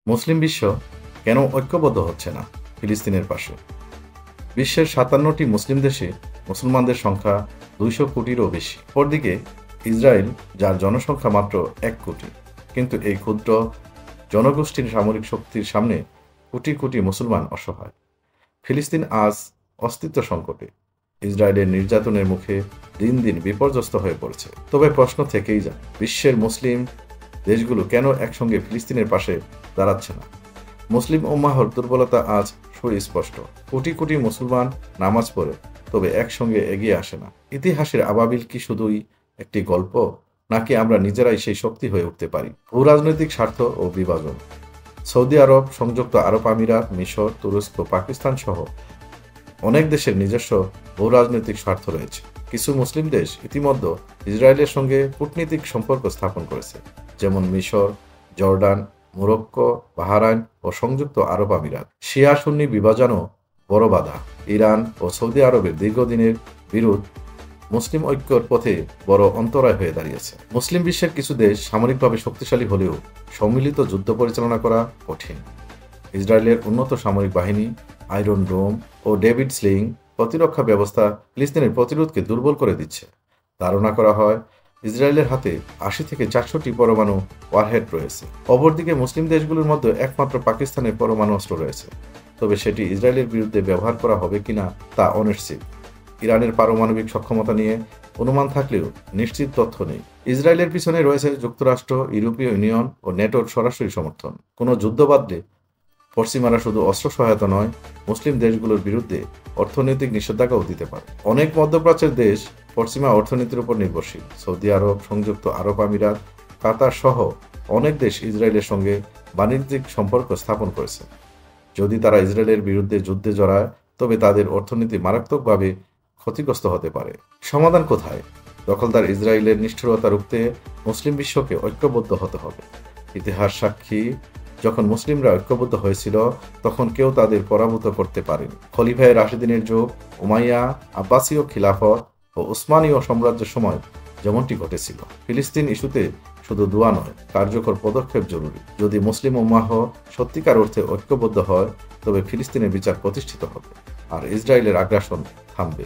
মুসলিম বিশ্ব কেন ঐক্যবদ্ধ হচ্ছে না ফিলিস্তিনের পাশে? বিশ্বের ৫৭টি মুসলিম দেশে মুসলমানদের সংখ্যা ২০০ কোটিরও বেশি। অপরদিকে ইসরায়েল, যার জনসংখ্যা মাত্র ১ কোটি, কিন্তু এই ক্ষুদ্র জনগোষ্ঠীর সামরিক শক্তির সামনে কোটি কোটি মুসলমান অসহায়। ফিলিস্তিন আজ অস্তিত্ব সংকটে, ইসরায়েলের নির্যাতনের মুখে দিন দিন বিপর্যস্ত হয়ে পড়েছে। তবে প্রশ্ন থেকেই যায়, বিশ্বের মুসলিম দেশগুলো কেন একসঙ্গে ফিলিস্তিনের পাশে দাঁড়াচ্ছে না? মুসলিম উম্মাহর দুর্বলতা আজ সুস্পষ্ট। কোটি কোটি মুসলমান নামাজ পড়ে, তবে একসঙ্গে এগিয়ে আসে না। ইতিহাসের আবাবিল কি শুধুই একটি গল্প, নাকি আমরা নিজেরাই সেই শক্তি হয়ে উঠতে পারি? ভূ রাজনৈতিক স্বার্থ ও বিভাজন। সৌদি আরব, সংযুক্ত আরব আমিরাত, মিশর, তুরস্ক, পাকিস্তান সহ অনেক দেশের নিজস্ব ভূ রাজনৈতিক স্বার্থ রয়েছে। কিছু মুসলিম দেশ ইতিমধ্যে ইসরায়েলের সঙ্গে কূটনীতিক সম্পর্ক স্থাপন করেছে, যেমন মিশর, জর্ডান, মরক্কো, বাহরাইন ও সংযুক্ত আরব আমিরাত। শিয়া সুন্নি বিভাজনও বড় বাধা। ইরান ও সৌদি আরবের দীর্ঘদিনের বিরোধ মুসলিম ঐক্যর পথে বড় অন্তরায় হয়ে দাঁড়িয়েছে। মুসলিম বিশ্বের কিছু দেশ সামরিকভাবে শক্তিশালী হলেও সম্মিলিত যুদ্ধ পরিচালনা করা কঠিন। ইসরায়েলের উন্নত সামরিক বাহিনী, আয়রন ডোম ও ডেভিড স্লিং প্রতিরক্ষা ব্যবস্থা ফিলিস্তিনের প্রতিরোধকে দুর্বল করে দিচ্ছে। ধারণা করা হয় ইসরায়েলের হাতে ৮০ থেকে ৪০০টি পরমাণু ওয়ারহেড রয়েছে। অপরদিকে মুসলিম দেশগুলোর মধ্যে একমাত্র পাকিস্তানের পরমাণু অস্ত্র রয়েছে, তবে সেটি ইসরায়েলের বিরুদ্ধে ব্যবহার করা হবে কিনা তা অনিশ্চিত। ইরানের পারমাণবিক সক্ষমতা নিয়ে অনুমান থাকলেও নিশ্চিত তথ্য নেই। ইসরায়েলের পিছনে রয়েছে যুক্তরাষ্ট্র, ইউরোপীয় ইউনিয়ন ও নেটোর সরাসরি সমর্থন। কোনো যুদ্ধ বাদলে পশ্চিমারা শুধু অস্ত্র সহায়তা নয়, মুসলিম দেশগুলোর বিরুদ্ধে অর্থনৈতিক নিষেধাজ্ঞাও দিতে পারে। অনেক মধ্যপ্রাচ্যের দেশ পশ্চিমা অর্থনীতির উপর নির্ভরশীল। সৌদি আরব, সংযুক্ত আরব আমিরাত, কাতার সহ অনেক দেশ ইসরায়েলের সঙ্গে বাণিজ্যিক সম্পর্ক স্থাপন করেছে। যদি তারা ইসরায়েলের বিরুদ্ধে যুদ্ধে জড়ায়, তবে তাদের অর্থনীতি মারাত্মকভাবে ক্ষতিগ্রস্ত হতে পারে। সমাধান কোথায়? দখলদার ইসরায়েলের নিষ্ঠুরতা রুখতে মুসলিম বিশ্বকে ঐক্যবদ্ধ হতে হবে। ইতিহাস সাক্ষী, যখন মুসলিমরা ঐক্যবদ্ধ হয়েছিল, তখন কেউ তাদের পরাভূত করতে পারেনি। খলিফায়ে রাশিদিনের যুগ, উমাইয়া, আব্বাসীয় খিলাফত ও উসমানীয় সাম্রাজ্যের সময় যেমনটি ঘটেছিল। ফিলিস্তিন ইস্যুতে শুধু দোয়া নয়, কার্যকর পদক্ষেপ জরুরি। যদি মুসলিম উম্মাহ সত্যিকার অর্থে ঐক্যবদ্ধ হয়, তবে ফিলিস্তিনের বিচার প্রতিষ্ঠিত হবে আর ইসরায়েলের আগ্রাসন থামবে।